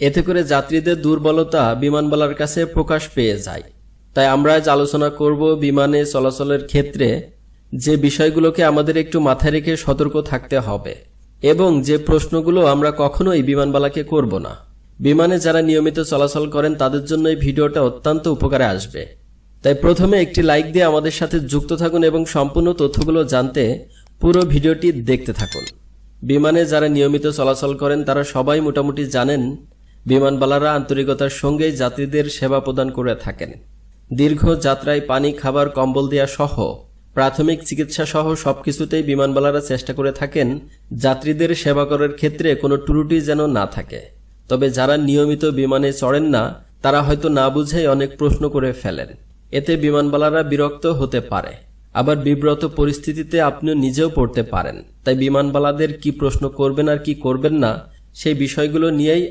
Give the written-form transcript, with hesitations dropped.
এতে করে যাত্রীদের দুর্বলতা বিমানবালার কাছে প্রকাশ পেয়ে যায়। তাই আমরা আজ আলোচনা করব বিমানে চলাচলের ক্ষেত্রে যে বিষয়গুলোকে আমাদের একটু মাথায় রেখে সতর্ক থাকতে হবে এবং যে প্রশ্নগুলো আমরা কখনোই বিমানবালাকে করব না। বিমানে যারা নিয়মিত চলাচল করেন তাদের জন্য এই ভিডিওটা অত্যন্ত উপকারে আসবে। তাই প্রথমে একটি লাইক দিয়ে আমাদের সাথে যুক্ত থাকুন এবং সম্পূর্ণ তথ্যগুলো জানতে পুরো ভিডিওটি দেখতে থাকুন। বিমানে যারা নিয়মিত চলাচল করেন তারা সবাই মোটামুটি জানেন বিমানবালারা আন্তরিকতার সঙ্গেই যাত্রীদের সেবা প্রদান করে থাকেন। দীর্ঘ যাত্রায় পানি, খাবার, কম্বল দেওয়া সহ প্রাথমিক চিকিৎসা সহ সবকিছুতেই বিমানবালারা চেষ্টা করে থাকেন যাত্রীদের সেবা করার ক্ষেত্রে কোনো ত্রুটি যেন না থাকে। তবে যারা নিয়মিত বিমানে চড়েন না তারা হয়তো না বুঝেই অনেক প্রশ্ন করে ফেলেন। এতে বিমানবালারা বিরক্ত হতে পারে, আবার বিব্রত পরিস্থিতিতে আপনিও নিজেও পড়তে পারেন। তাই বিমানবালাদের কি প্রশ্ন করবেন আর কি করবেন না সেই বিষয়গুলো নিয়েই